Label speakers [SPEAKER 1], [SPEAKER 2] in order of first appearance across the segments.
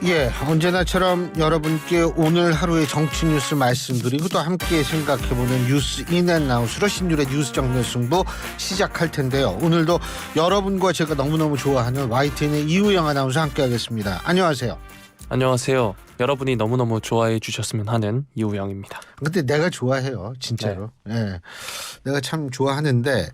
[SPEAKER 1] 예, 언제나처럼 여러분께 오늘 하루의 정치 뉴스 말씀드리고 또 함께 생각해보는 뉴스 인앤아웃으로 신율의 뉴스 정면 승부 시작할 텐데요. 오늘도 여러분과 제가 너무너무 좋아하는 YTN의 이우영 아나운서 함께하겠습니다. 안녕하세요.
[SPEAKER 2] 안녕하세요. 여러분이 너무너무 좋아해 주셨으면 하는 이우영입니다.
[SPEAKER 1] 근데 내가 좋아해요, 진짜로.
[SPEAKER 2] 네.
[SPEAKER 1] 예, 내가 참 좋아하는데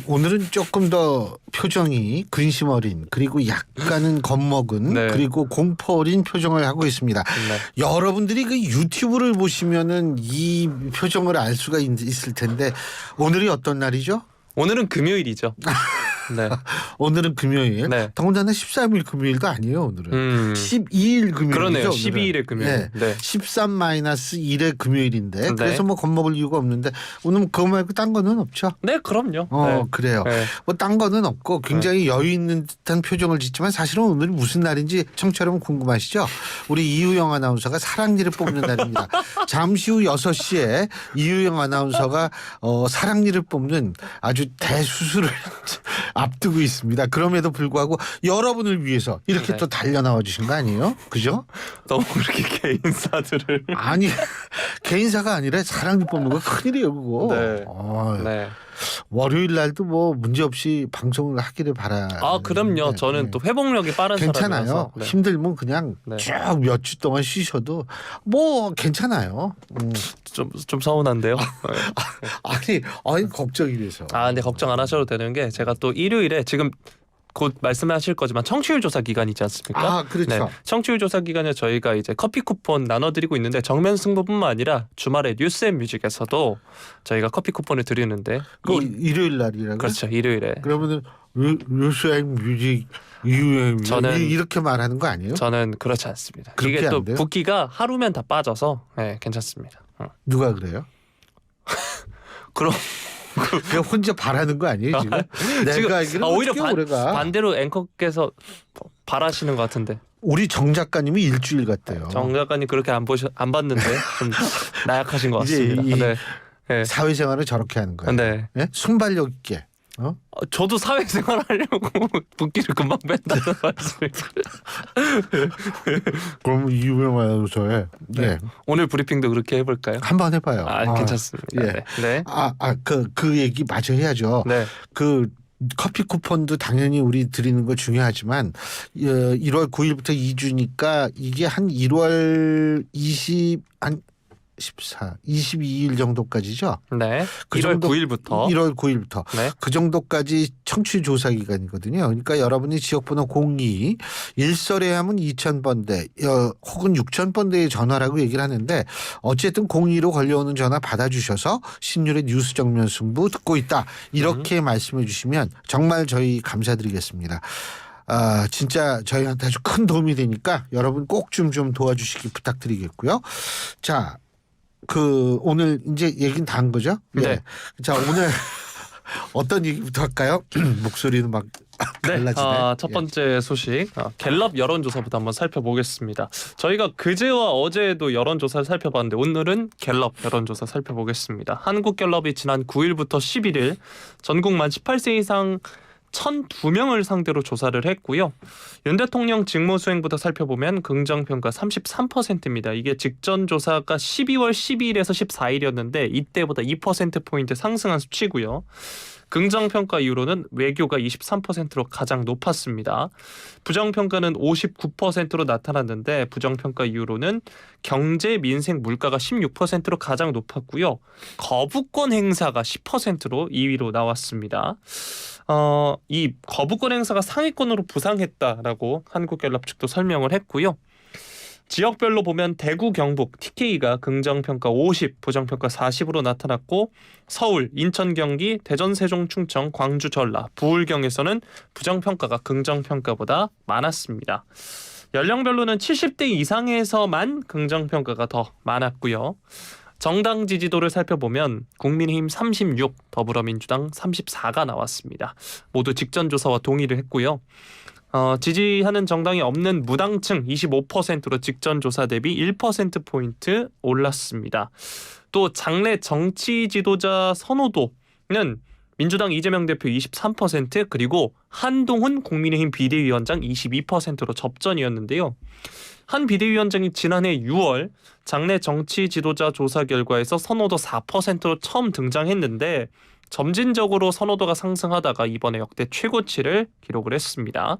[SPEAKER 1] 오늘은 조금 더 표정이 근심 어린 그리고 약간은 겁먹은
[SPEAKER 2] 네.
[SPEAKER 1] 그리고 공포 어린 표정을 하고 있습니다.
[SPEAKER 2] 네.
[SPEAKER 1] 여러분들이 그 유튜브를 보시면은 이 표정을 알 수가 있을 텐데 오늘이 어떤 날이죠?
[SPEAKER 2] 오늘은 금요일이죠. 네.
[SPEAKER 1] 오늘은 금요일.
[SPEAKER 2] 네.
[SPEAKER 1] 더군다나 13일 금요일도 아니에요. 오늘은 12일 금요일이죠.
[SPEAKER 2] 그러네요.
[SPEAKER 1] 오늘은.
[SPEAKER 2] 12일의 금요일. 네.
[SPEAKER 1] 13-1의 금요일인데
[SPEAKER 2] 네.
[SPEAKER 1] 그래서 뭐 겁먹을 이유가 없는데 오늘 그거 말고 딴 거는 없죠.
[SPEAKER 2] 네, 그럼요. 네.
[SPEAKER 1] 그래요.
[SPEAKER 2] 네.
[SPEAKER 1] 뭐 딴 거는 없고 굉장히 여유 있는 듯한 표정을 짓지만 사실은 오늘이 무슨 날인지 청취자 여러분 궁금하시죠? 우리 이우영 아나운서가 사랑니를 뽑는 날입니다. 잠시 후 6시에 이우영 아나운서가 사랑니를 뽑는 아주 대수술을 앞두고 있습니다. 그럼에도 불구하고 여러분을 위해서 이렇게
[SPEAKER 2] 네.
[SPEAKER 1] 또 달려나와 주신 거 아니에요? 그죠?
[SPEAKER 2] 너무 그렇게 개인사들을.
[SPEAKER 1] 아니 개인사가 아니라 사랑니 뽑는 거 큰일이에요 그거.
[SPEAKER 2] 네. 네.
[SPEAKER 1] 월요일 날도 뭐 문제없이 방송을 하기를 바라.
[SPEAKER 2] 아, 그럼요. 저는 또 회복력이 빠른
[SPEAKER 1] 괜찮아요.
[SPEAKER 2] 사람이라서. 네.
[SPEAKER 1] 힘들면 그냥
[SPEAKER 2] 네.
[SPEAKER 1] 쭉 몇 주 동안 쉬셔도 뭐 괜찮아요.
[SPEAKER 2] 좀 서운한데요.
[SPEAKER 1] 아니 걱정이 돼서.
[SPEAKER 2] 아, 근데 걱정 안 하셔도 되는 게 제가 또 일요일에 지금 곧 말씀하실 거지만 청취율 조사 기간이지 않습니까?
[SPEAKER 1] 아, 그렇죠.
[SPEAKER 2] 네, 청취율 조사 기간에 저희가 이제 커피 쿠폰 나눠드리고 있는데 정면 승부뿐만 아니라 주말에 뉴스앤뮤직에서도 저희가 커피 쿠폰을 드리는데
[SPEAKER 1] 일요일 날이라고.
[SPEAKER 2] 그렇죠, 일요일에.
[SPEAKER 1] 그러면은 뉴스앤 뮤직 이유행
[SPEAKER 2] 저는
[SPEAKER 1] 이렇게 말하는 거 아니에요?
[SPEAKER 2] 저는 그렇지 않습니다.
[SPEAKER 1] 그렇게
[SPEAKER 2] 이게 또
[SPEAKER 1] 안 돼요?
[SPEAKER 2] 붓기가 하루면 다 빠져서 네, 괜찮습니다.
[SPEAKER 1] 누가 그래요?
[SPEAKER 2] 그럼
[SPEAKER 1] 그냥 혼자 바라는 거 아니에요 지금? 내가
[SPEAKER 2] 지금
[SPEAKER 1] 알기로
[SPEAKER 2] 오히려
[SPEAKER 1] 오래가.
[SPEAKER 2] 반대로 앵커께서 바라시는 것 같은데.
[SPEAKER 1] 우리 정 작가님이 일주일 같대요.
[SPEAKER 2] 정 작가님 그렇게 안 봤는데 좀 나약하신 것
[SPEAKER 1] 이제
[SPEAKER 2] 같습니다. 네. 네.
[SPEAKER 1] 사회생활을 저렇게 하는 거예요.
[SPEAKER 2] 네.
[SPEAKER 1] 네? 순발력 있게.
[SPEAKER 2] 저도 사회생활 하려고 붓기를 금방 뺀다는 말씀을.
[SPEAKER 1] 그럼 이유영 아나운서의
[SPEAKER 2] 네. 오늘 브리핑도 그렇게 해볼까요?
[SPEAKER 1] 한번 해봐요.
[SPEAKER 2] 괜찮습니다.
[SPEAKER 1] 예.
[SPEAKER 2] 네. 네.
[SPEAKER 1] 그 얘기 마저 해야죠.
[SPEAKER 2] 네.
[SPEAKER 1] 그 커피 쿠폰도 당연히 우리 드리는 거 중요하지만 1월 9일부터 2주니까 이게 한 1월 22일 정도까지죠.
[SPEAKER 2] 네.
[SPEAKER 1] 그
[SPEAKER 2] 1월
[SPEAKER 1] 정도,
[SPEAKER 2] 9일부터.
[SPEAKER 1] 1월 9일부터
[SPEAKER 2] 네.
[SPEAKER 1] 그 정도까지 청취 조사 기간이거든요. 그러니까 여러분이 지역번호 02 일설에 하면 2000번대 혹은 6000번대에 전화라고 얘기를 하는데 어쨌든 02로 걸려오는 전화 받아주셔서 신율의 뉴스 정면 승부 듣고 있다. 이렇게 말씀해 주시면 정말 저희 감사드리겠습니다. 진짜 저희한테 아주 큰 도움이 되니까 여러분 꼭 좀 도와주시기 부탁드리겠고요. 자, 오늘 이제 얘기는 다 한 거죠?
[SPEAKER 2] 네.
[SPEAKER 1] 예. 자, 오늘 어떤 얘기부터 할까요? 목소리는 막 달라지네.
[SPEAKER 2] 첫 번째 소식 갤럽 여론조사부터 한번 살펴보겠습니다. 저희가 그제와 어제도 여론조사를 살펴봤는데 오늘은 갤럽 여론조사 살펴보겠습니다. 한국갤럽이 지난 9일부터 11일 전국 만 18세 이상 1,002명을 상대로 조사를 했고요. 윤 대통령 직무수행부터 살펴보면 긍정평가 33%입니다. 이게 직전 조사가 12월 12일에서 14일이었는데 이때보다 2%포인트 상승한 수치고요. 긍정평가 이후로는 외교가 23%로 가장 높았습니다. 부정평가는 59%로 나타났는데 부정평가 이후로는 경제, 민생, 물가가 16%로 가장 높았고요. 거부권 행사가 10%로 2위로 나왔습니다. 이 거부권 행사가 상위권으로 부상했다라고 한국갤럽 측도 설명을 했고요. 지역별로 보면 대구, 경북, TK가 긍정평가 50, 부정평가 40으로 나타났고 서울, 인천, 경기, 대전, 세종, 충청, 광주, 전라, 부울경에서는 부정평가가 긍정평가보다 많았습니다. 연령별로는 70대 이상에서만 긍정평가가 더 많았고요. 정당 지지도를 살펴보면 국민의힘 36, 더불어민주당 34가 나왔습니다. 모두 직전 조사와 동의를 했고요. 지지하는 정당이 없는 무당층 25%로 직전 조사 대비 1%포인트 올랐습니다. 또 장래 정치 지도자 선호도는 민주당 이재명 대표 23% 그리고 한동훈 국민의힘 비대위원장 22%로 접전이었는데요. 한 비대위원장이 지난해 6월 장내 정치 지도자 조사 결과에서 선호도 4%로 처음 등장했는데 점진적으로 선호도가 상승하다가 이번에 역대 최고치를 기록을 했습니다.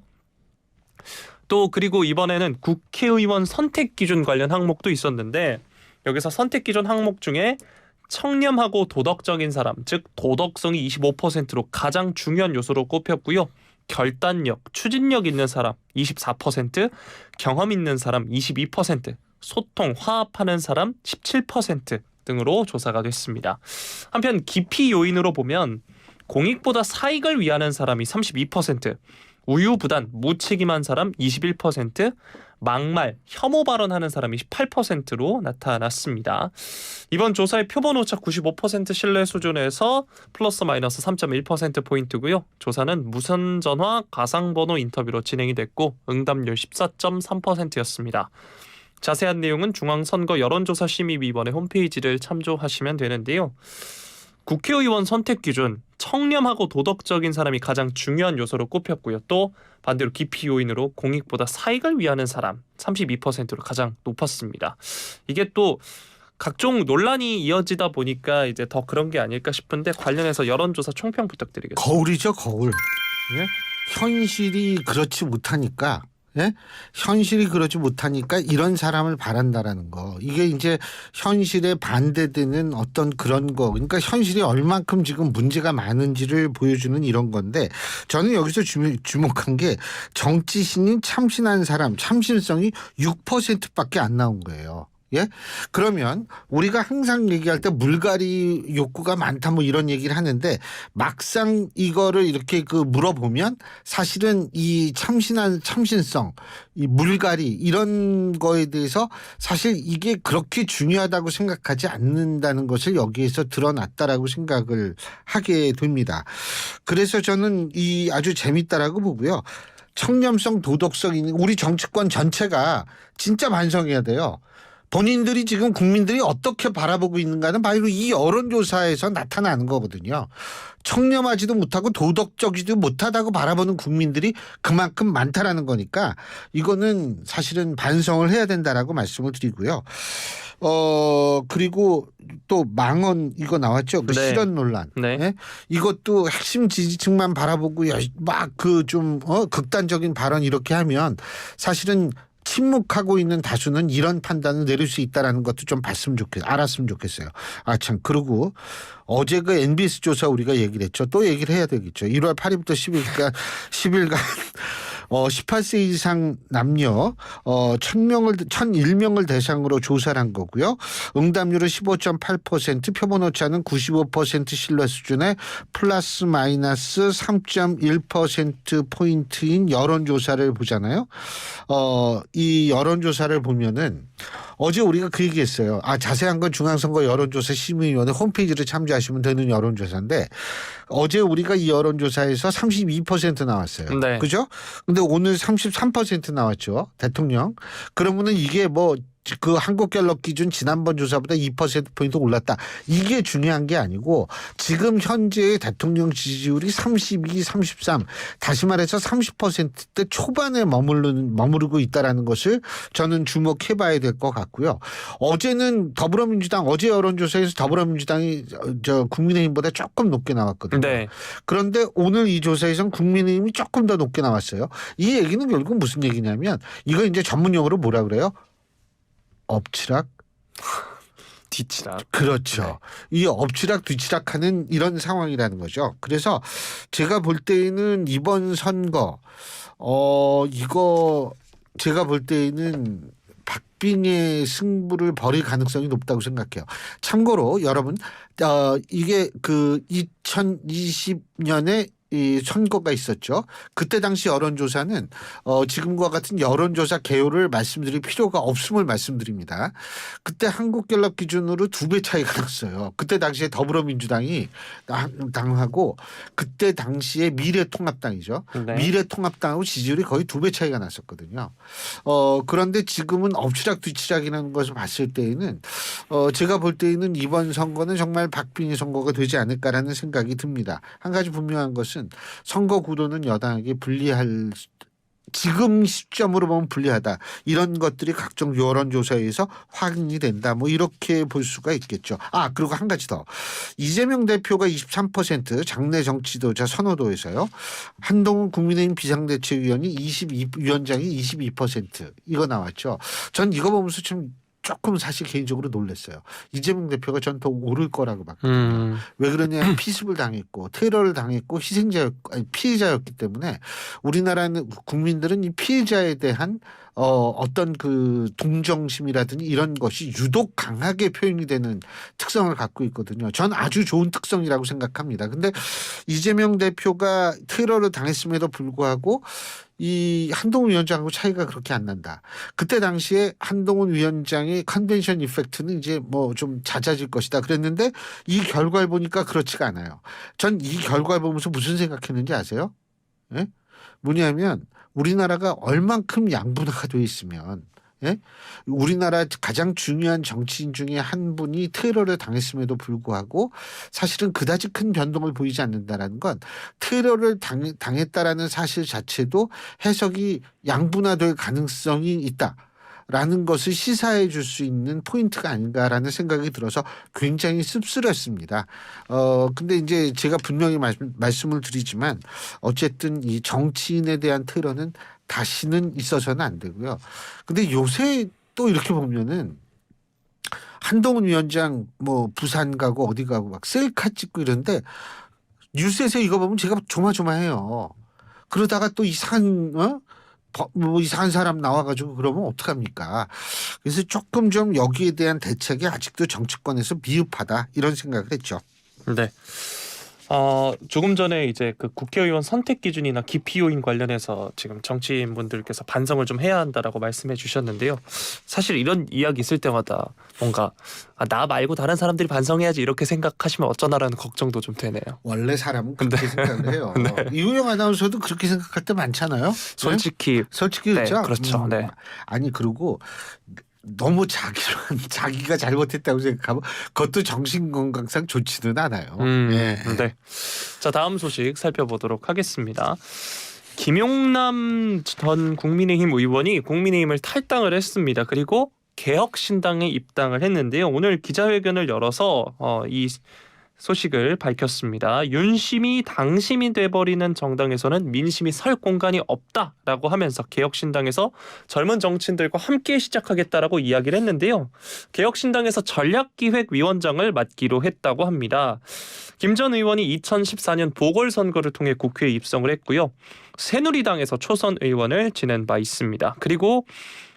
[SPEAKER 2] 또 그리고 이번에는 국회의원 선택 기준 관련 항목도 있었는데 여기서 선택 기준 항목 중에 청렴하고 도덕적인 사람, 즉 도덕성이 25%로 가장 중요한 요소로 꼽혔고요. 결단력, 추진력 있는 사람 24%, 경험 있는 사람 22%, 소통, 화합하는 사람 17% 등으로 조사가 됐습니다. 한편 기피 요인으로 보면 공익보다 사익을 위하는 사람이 32%, 우유부단, 무책임한 사람 21%, 막말, 혐오 발언하는 사람이 18%로 나타났습니다. 이번 조사의 표본 오차 95% 신뢰 수준에서 플러스 마이너스 3.1%포인트고요. 조사는 무선 전화 가상번호 인터뷰로 진행이 됐고 응답률 14.3%였습니다. 자세한 내용은 중앙선거 여론조사심의위원회 홈페이지를 참조하시면 되는데요. 국회의원 선택 기준 청렴하고 도덕적인 사람이 가장 중요한 요소로 꼽혔고요. 또 반대로 기피 요인으로 공익보다 사익을 위하는 사람 32%로 가장 높았습니다. 이게 또 각종 논란이 이어지다 보니까 이제 더 그런 게 아닐까 싶은데 관련해서 여론조사 총평 부탁드리겠습니다.
[SPEAKER 1] 거울이죠, 거울. 예? 현실이 그렇지 못하니까. 예? 현실이 그러지 못하니까 이런 사람을 바란다라는 거. 이게 이제 현실에 반대되는 어떤 그런 거. 그러니까 현실이 얼만큼 지금 문제가 많은지를 보여주는 이런 건데 저는 여기서 주목한 게 정치 신인 참신한 사람 참신성이 6%밖에 안 나온 거예요. 예? 그러면 우리가 항상 얘기할 때 물갈이 욕구가 많다 뭐 이런 얘기를 하는데 막상 이거를 이렇게 물어보면 사실은 이 참신성, 이 물갈이 이런 거에 대해서 사실 이게 그렇게 중요하다고 생각하지 않는다는 것을 여기에서 드러났다라고 생각을 하게 됩니다. 그래서 저는 이 아주 재밌다라고 보고요. 청렴성, 도덕성 있는 우리 정치권 전체가 진짜 반성해야 돼요. 본인들이 지금 국민들이 어떻게 바라보고 있는가는 바로 이 여론조사에서 나타나는 거거든요. 청렴하지도 못하고 도덕적이지도 못하다고 바라보는 국민들이 그만큼 많다라는 거니까 이거는 사실은 반성을 해야 된다라고 말씀을 드리고요. 그리고 또 망언 이거 나왔죠. 그
[SPEAKER 2] 네.
[SPEAKER 1] 실언 논란.
[SPEAKER 2] 네.
[SPEAKER 1] 예? 이것도 핵심 지지층만 바라보고 막 극단적인 발언 이렇게 하면 사실은 침묵하고 있는 다수는 이런 판단을 내릴 수 있다라는 것도 좀 알았으면 좋겠어요. 아, 참. 그리고 어제 그 NBS 조사 우리가 얘기를 했죠. 또 얘기를 해야 되겠죠. 1월 8일부터 10일간 18세 이상 남녀 1,001명을 대상으로 조사를 한 거고요. 응답률은 15.8%, 표본 오차는 95% 신뢰 수준의 플러스 마이너스 3.1%포인트인 여론조사를 보잖아요. 이 여론조사를 보면은 어제 우리가 그 얘기했어요. 자세한 건 중앙선거 여론조사 심의위원회 홈페이지를 참조하시면 되는 여론조사인데 어제 우리가 이 여론조사에서 32% 나왔어요.
[SPEAKER 2] 네.
[SPEAKER 1] 그죠? 근데 오늘 33% 나왔죠. 대통령. 그러면은 이게 그 한국갤럽 기준 지난번 조사보다 2%포인트 올랐다. 이게 중요한 게 아니고 지금 현재의 대통령 지지율이 32, 33 다시 말해서 30%대 초반에 머무르고 있다는 것을 저는 주목해 봐야 될 것 같고요. 어제는 어제 여론조사에서 더불어민주당이 국민의힘보다 조금 높게 나왔거든요.
[SPEAKER 2] 네.
[SPEAKER 1] 그런데 오늘 이 조사에서는 국민의힘이 조금 더 높게 나왔어요. 이 얘기는 결국 무슨 얘기냐면 이거 이제 전문용어로 뭐라 그래요? 엎치락
[SPEAKER 2] 뒤치락.
[SPEAKER 1] 그렇죠.
[SPEAKER 2] 네.
[SPEAKER 1] 이 엎치락 뒤치락하는 이런 상황이라는 거죠. 그래서 제가 볼 때는 이번 선거 이거 제가 볼 때는 박빙의 승부를 벌일 가능성이 높다고 생각해요. 참고로 여러분 이게 그 2020년에 이 선거가 있었죠. 그때 당시 여론조사는 지금과 같은 여론조사 개요를 말씀드릴 필요가 없음을 말씀드립니다. 그때 한국갤럽 기준으로 2배 차이가 났어요. 그때 당시에 더불어민주당이 당하고 그때 당시에 미래통합당이죠.
[SPEAKER 2] 네.
[SPEAKER 1] 미래통합당하고 지지율이 거의 2배 차이가 났었거든요. 그런데 지금은 엎치락뒤치락이라는 것을 봤을 때에는 제가 볼 때에는 이번 선거는 정말 박빙의 선거가 되지 않을까라는 생각이 듭니다. 한 가지 분명한 것은 선거 구도는 여당에게 불리할 지금 시점으로 보면 불리하다. 이런 것들이 각종 여론조사에서 확인이 된다. 뭐 이렇게 볼 수가 있겠죠. 그리고 한 가지 더. 이재명 대표가 23% 장내 정치도자 선호도에서요. 한동훈 국민의힘 비상대책위원이 22위원장이 22% 이거 나왔죠. 전 이거 보면서 좀 조금 사실 개인적으로 놀랐어요. 이재명 대표가 전 더 오를 거라고 봤거든요. 왜 그러냐면 피습을 당했고 테러를 당했고 피해자였기 때문에 우리나라는 국민들은 이 피해자에 대한 어떤 그 동정심이라든지 이런 것이 유독 강하게 표현이 되는 특성을 갖고 있거든요. 전 아주 좋은 특성이라고 생각합니다. 근데 이재명 대표가 테러를 당했음에도 불구하고 이 한동훈 위원장하고 차이가 그렇게 안 난다. 그때 당시에 한동훈 위원장의 컨벤션 이펙트는 이제 뭐 좀 잦아질 것이다 그랬는데 이 결과를 보니까 그렇지가 않아요. 전 이 결과를 보면서 무슨 생각했는지 아세요? 예? 뭐냐면 우리나라가 얼만큼 양분화가 돼 있으면 우리나라 가장 중요한 정치인 중에 한 분이 테러를 당했음에도 불구하고 사실은 그다지 큰 변동을 보이지 않는다라는 건 테러를 당했다라는 사실 자체도 해석이 양분화될 가능성이 있다. 라는 것을 시사해 줄 수 있는 포인트가 아닌가라는 생각이 들어서 굉장히 씁쓸했습니다. 근데 이제 제가 분명히 말씀을 드리지만 어쨌든 이 정치인에 대한 테러는 다시는 있어서는 안 되고요. 근데 요새 또 이렇게 보면은 한동훈 위원장 뭐 부산 가고 어디 가고 막 셀카 찍고 이러는데 뉴스에서 이거 보면 제가 조마조마해요. 그러다가 또 이상한 사람 나와가지고 그러면 어떡합니까? 그래서 조금 좀 여기에 대한 대책이 아직도 정치권에서 미흡하다 이런 생각을 했죠.
[SPEAKER 2] 네. 조금 전에 이제 그 국회의원 선택 기준이나 기피 요인 관련해서 지금 정치인분들께서 반성을 좀 해야 한다라고 말씀해 주셨는데요. 사실 이런 이야기 있을 때마다 뭔가 나 말고 다른 사람들이 반성해야지 이렇게 생각하시면 어쩌나라는 걱정도 좀 되네요.
[SPEAKER 1] 원래 사람은 그렇게 생각을 해요.
[SPEAKER 2] 네.
[SPEAKER 1] 이우영 아나운서도 그렇게 생각할 때 많잖아요.
[SPEAKER 2] 솔직히
[SPEAKER 1] 솔직히
[SPEAKER 2] 네,
[SPEAKER 1] 그렇죠.
[SPEAKER 2] 그렇죠. 네.
[SPEAKER 1] 아니 그리고 너무 자기가 잘못했다고 생각하면 그것도 정신건강상 좋지는 않아요.
[SPEAKER 2] 네. 자, 다음 소식 살펴보도록 하겠습니다. 김용남 전 국민의힘 의원이 국민의힘을 탈당을 했습니다. 그리고 개혁신당에 입당을 했는데요. 오늘 기자회견을 열어서 이 소식을 밝혔습니다. 윤심이 당심이 돼버리는 정당에서는 민심이 설 공간이 없다라고 하면서 개혁신당에서 젊은 정치인들과 함께 시작하겠다라고 이야기를 했는데요. 개혁신당에서 전략기획위원장을 맡기로 했다고 합니다. 김 전 의원이 2014년 보궐선거를 통해 국회에 입성을 했고요. 새누리당에서 초선 의원을 지낸 바 있습니다. 그리고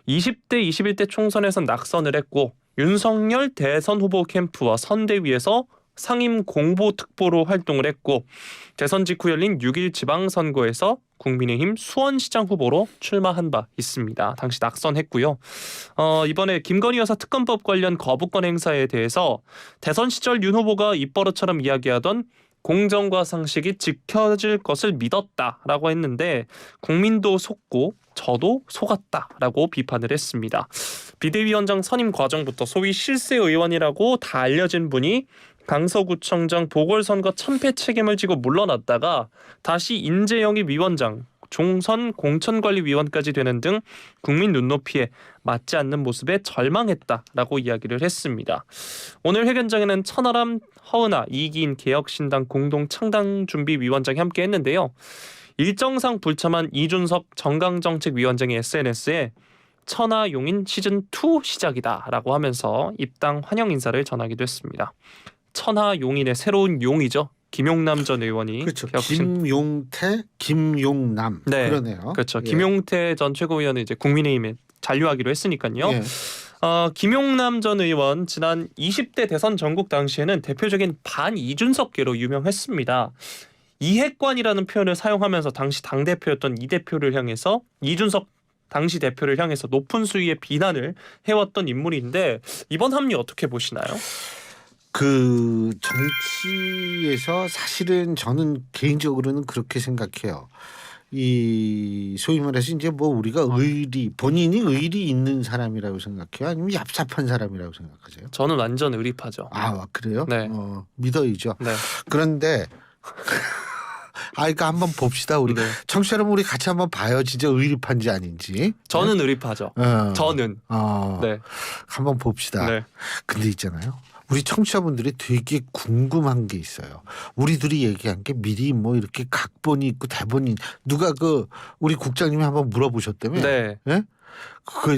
[SPEAKER 2] 20대, 21대 총선에서 낙선을 했고 윤석열 대선 후보 캠프와 선대위에서 상임 공보특보로 활동을 했고 대선 직후 열린 6.1 지방선거에서 국민의힘 수원시장 후보로 출마한 바 있습니다. 당시 낙선했고요. 이번에 김건희 여사 특검법 관련 거부권 행사에 대해서 대선 시절 윤 후보가 입버릇처럼 이야기하던 공정과 상식이 지켜질 것을 믿었다라고 했는데 국민도 속고 저도 속았다라고 비판을 했습니다. 비대위원장 선임 과정부터 소위 실세 의원이라고 다 알려진 분이 강서구청장 보궐선거 참패 책임을 지고 물러났다가 다시 인재영입 위원장, 종선 공천관리위원까지 되는 등 국민 눈높이에 맞지 않는 모습에 절망했다라고 이야기를 했습니다. 오늘 회견장에는 천하람, 허은하, 이기인 개혁신당 공동창당준비위원장이 함께 했는데요. 일정상 불참한 이준석 정강정책위원장의 SNS에 천하용인 시즌2 시작이다라고 하면서 입당 환영 인사를 전하기도 했습니다. 천하용인의 새로운 용이죠. 김용남 전 의원이
[SPEAKER 1] 그렇죠. 김용태, 김용남
[SPEAKER 2] 네,
[SPEAKER 1] 그러네요.
[SPEAKER 2] 그렇죠.
[SPEAKER 1] 예.
[SPEAKER 2] 김용태 전 최고위원은 이제 국민의힘에 잔류하기로 했으니까요.
[SPEAKER 1] 예.
[SPEAKER 2] 김용남 전 의원 지난 20대 대선 전국 당시에는 대표적인 반 이준석계로 유명했습니다. 이핵관이라는 표현을 사용하면서 당시 당대표였던 이 대표를 향해서 이준석 당시 대표를 향해서 높은 수위의 비난을 해왔던 인물인데 이번 합류 어떻게 보시나요?
[SPEAKER 1] 그 정치에서 사실은 저는 개인적으로는 그렇게 생각해요. 이 소위 말해서 이제 뭐 우리가 본인이 의리 있는 사람이라고 생각해요? 아니면 얍삽한 사람이라고 생각하세요?
[SPEAKER 2] 저는 완전 의리파죠.
[SPEAKER 1] 아 그래요?
[SPEAKER 2] 네.
[SPEAKER 1] 믿어이죠.
[SPEAKER 2] 네.
[SPEAKER 1] 그런데 그러니까 한번 봅시다. 우리
[SPEAKER 2] 네.
[SPEAKER 1] 청취자 여러분 우리 같이 한번 봐요. 진짜 의리파인지 아닌지.
[SPEAKER 2] 저는 의리파죠. 저는. 네.
[SPEAKER 1] 한번 봅시다.
[SPEAKER 2] 네.
[SPEAKER 1] 근데 있잖아요. 우리 청취자분들이 되게 궁금한 게 있어요. 우리들이 얘기한 게 미리 뭐 이렇게 각본이 있고 대본이 누가 우리 국장님이 한번 물어보셨다며.
[SPEAKER 2] 네.
[SPEAKER 1] 예?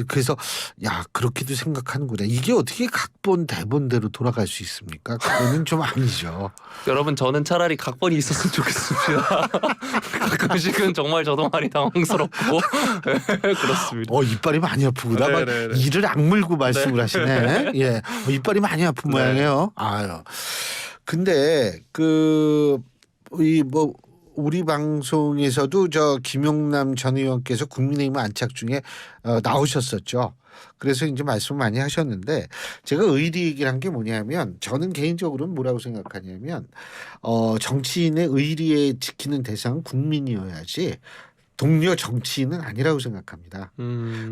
[SPEAKER 1] 그래서 야 그렇게도 생각하는구나. 이게 어떻게 각본 대본대로 돌아갈 수 있습니까? 그거는 좀 아니죠.
[SPEAKER 2] 여러분 저는 차라리 각본이 있었으면 좋겠습니다. 가끔씩은 정말 저도 많이 당황스럽고 그렇습니다.
[SPEAKER 1] 이빨이 많이 아프구나. 막
[SPEAKER 2] 네네네.
[SPEAKER 1] 이를 악물고 말씀을 하시네. 예, 이빨이 많이 아픈
[SPEAKER 2] 네.
[SPEAKER 1] 모양이에요. 아유. 근데 우리 방송에서도 저 김용남 전 의원께서 국민의힘 안착 중에 나오셨었죠. 그래서 이제 말씀 많이 하셨는데 제가 의리 얘기를 한 게 뭐냐면 저는 개인적으로는 뭐라고 생각하냐면 정치인의 의리에 지키는 대상은 국민이어야지 동료 정치인은 아니라고 생각합니다.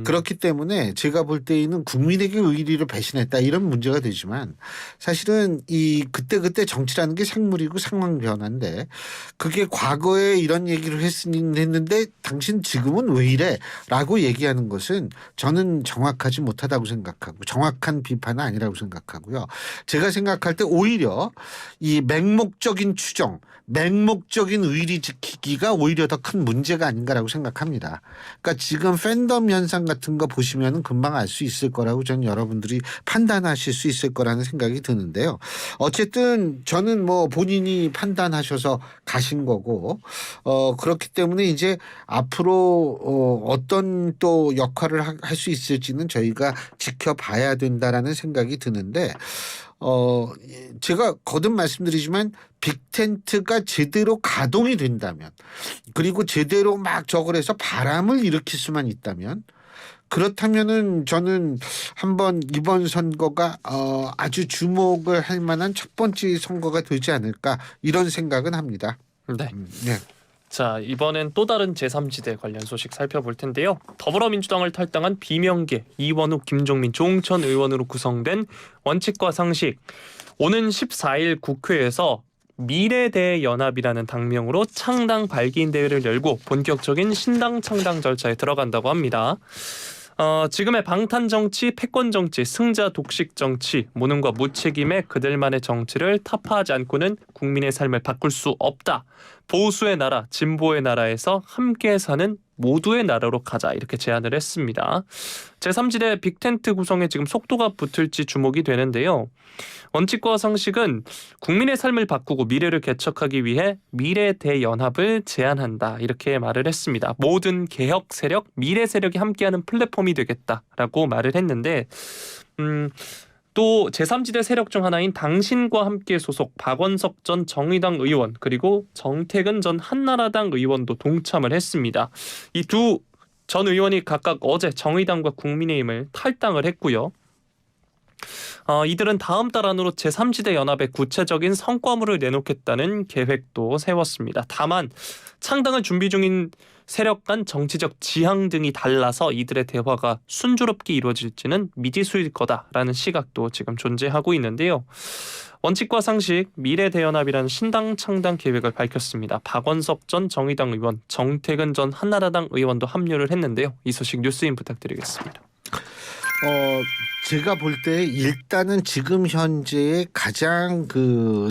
[SPEAKER 1] 그렇기 때문에 제가 볼 때에는 국민에게 의리를 배신했다 이런 문제가 되지만 사실은 이 그때 정치라는 게 생물이고 상황 변화인데 그게 과거에 이런 얘기를 했는데 당신 지금은 왜 이래? 라고 얘기하는 것은 저는 정확하지 못하다고 생각하고 정확한 비판은 아니라고 생각하고요. 제가 생각할 때 오히려 이 맹목적인 추정 맹목적인 의리 지키기가 오히려 더 큰 문제가 아닌가라고 생각합니다. 그러니까 지금 팬덤 현상 같은 거 보시면 금방 알 수 있을 거라고 저는 여러분들이 판단하실 수 있을 거라는 생각이 드는데요. 어쨌든 저는 뭐 본인이 판단하셔서 가신 거고 그렇기 때문에 이제 앞으로 어떤 또 역할을 할 수 있을지는 저희가 지켜봐야 된다라는 생각이 드는데 제가 거듭 말씀드리지만 빅텐트가 제대로 가동이 된다면 그리고 제대로 막 저걸 해서 바람을 일으킬 수만 있다면 그렇다면은 저는 한번 이번 선거가 아주 주목을 할 만한 첫 번째 선거가 되지 않을까 이런 생각은 합니다.
[SPEAKER 2] 네.
[SPEAKER 1] 네.
[SPEAKER 2] 자 이번엔 또 다른 제3지대 관련 소식 살펴볼 텐데요. 더불어민주당을 탈당한 비명계 이원욱, 김종민, 조홍천 의원으로 구성된 원칙과 상식 오는 14일 국회에서 미래대연합이라는 당명으로 창당 발기인 대회를 열고 본격적인 신당 창당 절차에 들어간다고 합니다. 지금의 방탄 정치, 패권 정치, 승자 독식 정치, 무능과 무책임의 그들만의 정치를 타파하지 않고는 국민의 삶을 바꿀 수 없다. 보수의 나라, 진보의 나라에서 함께 사는 모두의 나라로 가자 이렇게 제안을 했습니다. 제3지대 빅텐트 구성에 지금 속도가 붙을지 주목이 되는데요. 원칙과 상식은 국민의 삶을 바꾸고 미래를 개척하기 위해 미래 대연합을 제안한다 이렇게 말을 했습니다. 모든 개혁 세력, 미래 세력이 함께하는 플랫폼이 되겠다라고 말을 했는데 또 제3지대 세력 중 하나인 당신과 함께 소속 박원석 전 정의당 의원 그리고 정태근 전 한나라당 의원도 동참을 했습니다. 이 두 전 의원이 각각 어제 정의당과 국민의힘을 탈당을 했고요. 이들은 다음 달 안으로 제3지대 연합의 구체적인 성과물을 내놓겠다는 계획도 세웠습니다. 다만 창당을 준비 중인 세력 간 정치적 지향 등이 달라서 이들의 대화가 순조롭게 이루어질지는 미지수일 거다라는 시각도 지금 존재하고 있는데요. 원칙과 상식 미래대연합이라는 신당 창당 계획을 밝혔습니다. 박원석 전 정의당 의원, 정태근 전 한나라당 의원도 합류를 했는데요. 이 소식 뉴스인 부탁드리겠습니다.
[SPEAKER 1] 제가 볼 때 일단은 지금 현재의 가장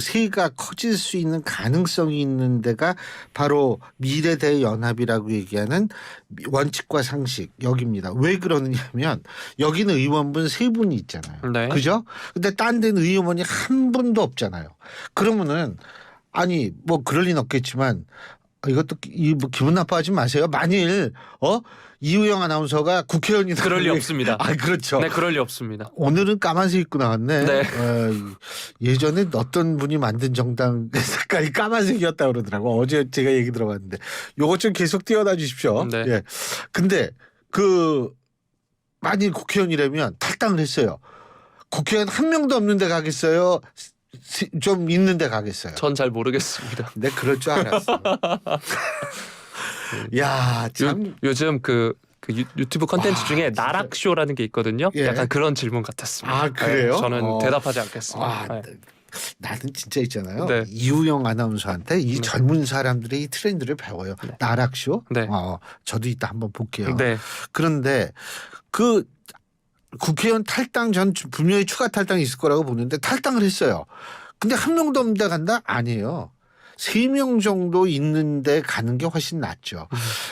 [SPEAKER 1] 세가 커질 수 있는 가능성이 있는 데가 바로 미래대연합이라고 얘기하는 원칙과 상식 여기입니다. 왜 그러느냐면 여기는 의원분 3분이 있잖아요.
[SPEAKER 2] 네.
[SPEAKER 1] 그죠? 근데 딴 데는 의원이 한 분도 없잖아요. 그러면은 아니 뭐 그럴 리는 없겠지만 이것도 뭐 기분 나빠하지 마세요. 만일 이우영 아나운서가 국회의원이다.
[SPEAKER 2] 그럴 리 없습니다.
[SPEAKER 1] 아 그렇죠.
[SPEAKER 2] 네, 그럴 리 없습니다.
[SPEAKER 1] 오늘은 까만색 입고 나왔네.
[SPEAKER 2] 네.
[SPEAKER 1] 예전에 어떤 분이 만든 정당 색깔이 까만색이었다 그러더라고. 어제 제가 얘기 들어봤는데 요것 좀 계속 띄워놔 주십시오.
[SPEAKER 2] 네.
[SPEAKER 1] 예. 근데 만일 국회의원이라면 탈당을 했어요. 국회의원 한 명도 없는데 가겠어요? 좀 있는데 가겠어요?
[SPEAKER 2] 전 잘 모르겠습니다.
[SPEAKER 1] 네, 그럴 줄 알았어. 야, 참.
[SPEAKER 2] 요즘 그 유튜브 컨텐츠 중에
[SPEAKER 1] 진짜.
[SPEAKER 2] 나락쇼라는 게 있거든요.
[SPEAKER 1] 예.
[SPEAKER 2] 약간 그런 질문 같았습니다.
[SPEAKER 1] 아, 그래요?
[SPEAKER 2] 저는 대답하지 않겠습니다. 네.
[SPEAKER 1] 나는 진짜 있잖아요.
[SPEAKER 2] 네.
[SPEAKER 1] 이우영 아나운서한테 이
[SPEAKER 2] 네.
[SPEAKER 1] 젊은 사람들의 이 트렌드를 배워요.
[SPEAKER 2] 네.
[SPEAKER 1] 나락쇼.
[SPEAKER 2] 네.
[SPEAKER 1] 저도 이따 한번 볼게요.
[SPEAKER 2] 네.
[SPEAKER 1] 그런데 국회의원 탈당 전 분명히 추가 탈당이 있을 거라고 보는데 탈당을 했어요. 근데 한 명도 없는데 간다? 아니에요. 3명 정도 있는데 가는 게 훨씬 낫죠.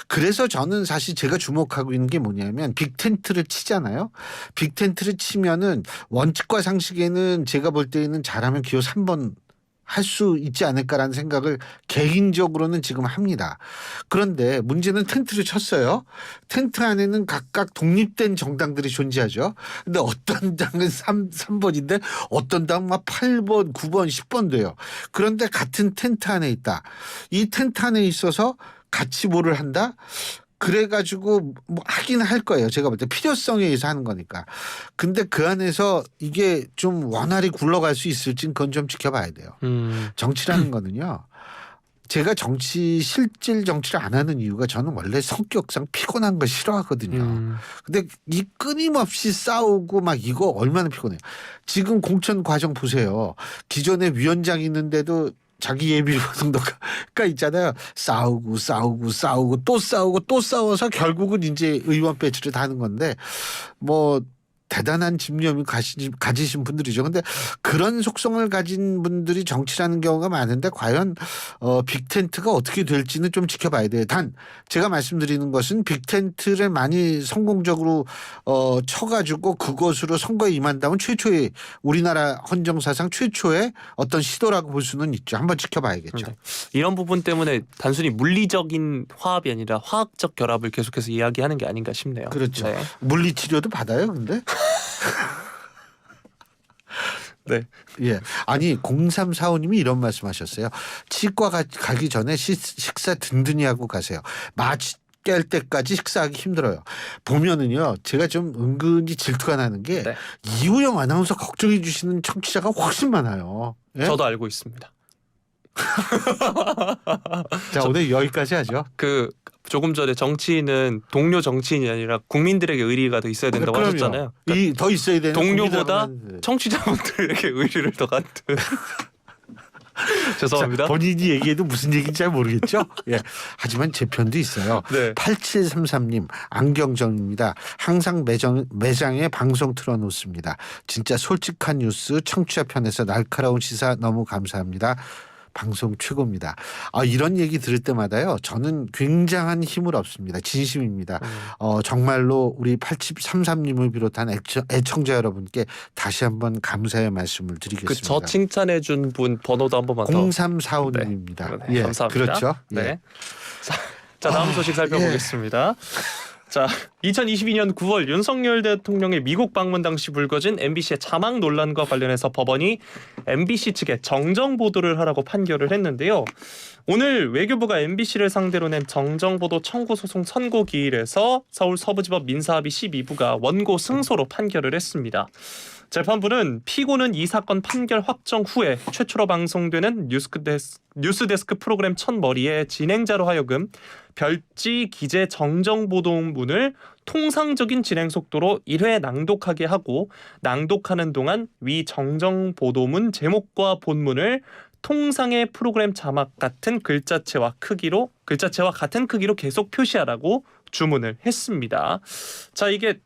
[SPEAKER 1] 그래서 저는 사실 제가 주목하고 있는 게 뭐냐면 빅텐트를 치잖아요. 빅텐트를 치면은 원칙과 상식에는 제가 볼 때는 잘하면 기호 3번 할 수 있지 않을까라는 생각을 개인적으로는 지금 합니다. 그런데 문제는 텐트를 쳤어요. 텐트 안에는 각각 독립된 정당들이 존재하죠. 근데 어떤 당은 3번인데 어떤 당은 막 8번, 9번, 10번 돼요. 그런데 같은 텐트 안에 있다. 이 텐트 안에 있어서 같이 뭐를 한다? 그래가지고 뭐 하긴 할 거예요. 제가 볼 때 필요성에 의해서 하는 거니까. 근데 그 안에서 이게 좀 원활히 굴러갈 수 있을진 그건 좀 지켜봐야 돼요. 정치라는 거는요. 제가 실질 정치를 안 하는 이유가 저는 원래 성격상 피곤한 거 싫어하거든요. 근데 이 끊임없이 싸우고 막 이거 얼마나 피곤해요. 지금 공천 과정 보세요. 기존에 위원장 있는데도 자기 예비 선거가 있잖아요. 싸우고 또 싸우고 또 싸워서 결국은 이제 의원 배치를 다 하는 건데 뭐 대단한 집념이 가지신 분들이죠. 근데 그런 속성을 가진 분들이 정치라는 경우가 많은데 과연 빅텐트가 어떻게 될지는 좀 지켜봐야 돼요. 단 제가 말씀드리는 것은 빅텐트를 많이 성공적으로 쳐가지고 그것으로 선거에 임한다면 최초의 우리나라 헌정사상 최초의 어떤 시도라고 볼 수는 있죠. 한번 지켜봐야겠죠.
[SPEAKER 2] 네. 이런 부분 때문에 단순히 물리적인 화합이 아니라 화학적 결합을 계속해서 이야기하는 게 아닌가 싶네요.
[SPEAKER 1] 그렇죠.
[SPEAKER 2] 네.
[SPEAKER 1] 물리치료도 받아요, 근데?
[SPEAKER 2] 네.
[SPEAKER 1] 예. 아니 0345님이 이런 말씀하셨어요. 치과 가기 전에 식사 든든히 하고 가세요. 깰 때까지 식사하기 힘들어요. 보면은요, 제가 좀 은근히 질투가 나는 게
[SPEAKER 2] 네.
[SPEAKER 1] 이우영 아나운서 걱정해 주시는 청취자가 훨씬 많아요. 예?
[SPEAKER 2] 저도 알고 있습니다.
[SPEAKER 1] 자 오늘 여기까지 하죠.
[SPEAKER 2] 조금 전에 정치인은 동료 정치인이 아니라 국민들에게 의리가 더 있어야 된다고
[SPEAKER 1] 그럼요.
[SPEAKER 2] 하셨잖아요.
[SPEAKER 1] 더 있어야 되는
[SPEAKER 2] 동료보다
[SPEAKER 1] 국민들은-
[SPEAKER 2] 청취자분들에게 의리를 더 갖는. 죄송합니다.
[SPEAKER 1] 자, 본인이 얘기해도 무슨 얘기인지 잘 모르겠죠. 예. 하지만 제 편도 있어요.
[SPEAKER 2] 네.
[SPEAKER 1] 8733님 안경정입니다. 항상 매장에 방송 틀어놓습니다. 진짜 솔직한 뉴스 청취자 편에서 날카로운 시사 너무 감사합니다. 방송 최고입니다. 이런 얘기 들을 때마다요. 저는 굉장한 힘을 얻습니다. 진심입니다. 정말로 우리 8733님을 비롯한 애청자 여러분께 다시 한번 감사의 말씀을 드리겠습니다.
[SPEAKER 2] 저 칭찬해 준 분 번호도 한 번만 더.
[SPEAKER 1] 0345님입니다.
[SPEAKER 2] 네, 감사합니다.
[SPEAKER 1] 그렇죠.
[SPEAKER 2] 네.
[SPEAKER 1] 예.
[SPEAKER 2] 자, 다음 소식 살펴보겠습니다. 자, 2022년 9월 윤석열 대통령의 미국 방문 당시 불거진 MBC의 자막 논란과 관련해서 법원이 MBC 측에 정정 보도를 하라고 판결을 했는데요. 오늘 외교부가 MBC를 상대로 낸 정정보도 청구 소송 선고 기일에서 서울 서부지법 민사합의 12부가 원고 승소로 판결을 했습니다. 재판부는 피고는 이 사건 판결 확정 후에 최초로 방송되는 뉴스데스크 프로그램 첫머리의 진행자로 하여금 별지 기재 정정보도문을 통상적인 진행 속도로 1회 낭독하게 하고 낭독하는 동안 위 정정보도문 제목과 본문을 통상의 프로그램 자막 같은 글자체와 같은 크기로 계속 표시하라고 주문을 했습니다. 자, 이게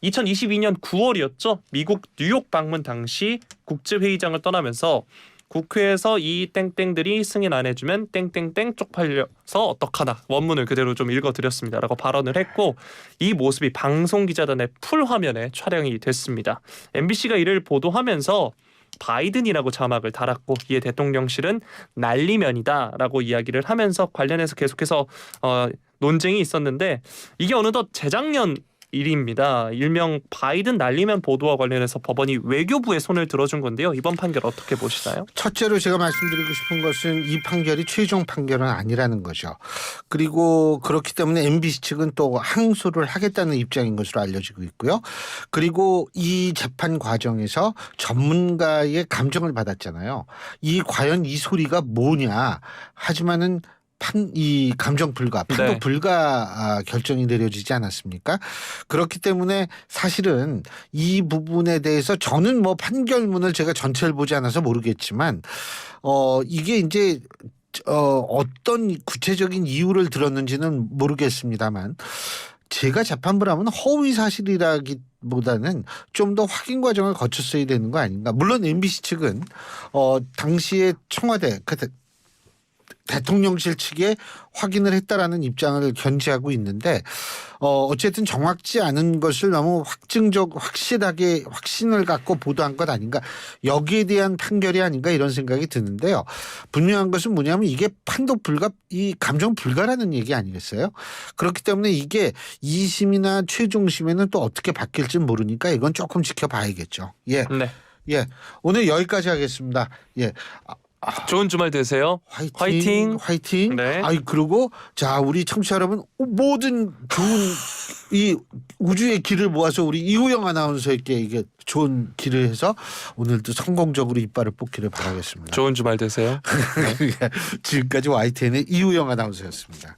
[SPEAKER 2] 2022년 9월이었죠. 미국 뉴욕 방문 당시 국제회의장을 떠나면서 국회에서 이 땡땡들이 승인 안 해주면 땡땡땡 쪽팔려서 어떡하나 원문을 그대로 좀 읽어드렸습니다라고 발언을 했고 이 모습이 방송기자단의 풀화면에 촬영이 됐습니다. MBC가 이를 보도하면서 바이든이라고 자막을 달았고 이에 대통령실은 날리면이다라고 이야기를 하면서 관련해서 계속해서 논쟁이 있었는데 이게 어느덧 재작년 일입니다. 일명 바이든 날리면 보도와 관련해서 법원이 외교부의 손을 들어준 건데요. 이번 판결 어떻게 보시나요?
[SPEAKER 1] 첫째로 제가 말씀드리고 싶은 것은 이 판결이 최종 판결은 아니라는 거죠. 그리고 그렇기 때문에 MBC 측은 또 항소를 하겠다는 입장인 것으로 알려지고 있고요. 그리고 이 재판 과정에서 전문가의 감정을 받았잖아요. 과연 이 소리가 뭐냐. 하지만은 이 감정 불가, 판독
[SPEAKER 2] 네.
[SPEAKER 1] 불가 결정이 내려지지 않았습니까? 그렇기 때문에 사실은 이 부분에 대해서 저는 뭐 판결문을 제가 전체를 보지 않아서 모르겠지만 이게 이제 어떤 구체적인 이유를 들었는지는 모르겠습니다만 제가 재판부를 하면 허위 사실이라기보다는 좀 더 확인 과정을 거쳤어야 되는 거 아닌가. 물론 MBC 측은 당시에 청와대 대통령실 측에 확인을 했다라는 입장을 견지하고 있는데 어쨌든 정확지 않은 것을 너무 확실하게 확신을 갖고 보도한 것 아닌가. 여기에 대한 판결이 아닌가 이런 생각이 드는데요. 분명한 것은 뭐냐면 이게 판독 불가, 이 감정 불가라는 얘기 아니겠어요? 그렇기 때문에 이게 2심이나 최종심에는 또 어떻게 바뀔지 모르니까 이건 조금 지켜봐야겠죠. 예.
[SPEAKER 2] 네.
[SPEAKER 1] 예. 오늘 여기까지 하겠습니다. 예.
[SPEAKER 2] 좋은 주말 되세요.
[SPEAKER 1] 화이팅. 화이팅.
[SPEAKER 2] 네.
[SPEAKER 1] 그리고 자, 우리 청취자 여러분 모든 좋은 이 우주의 길을 모아서 우리 이우영 아나운서에게 이게 좋은 길을 해서 오늘도 성공적으로 이빨을 뽑기를 바라겠습니다.
[SPEAKER 2] 좋은 주말 되세요.
[SPEAKER 1] 지금까지 YTN의 이우영 아나운서였습니다.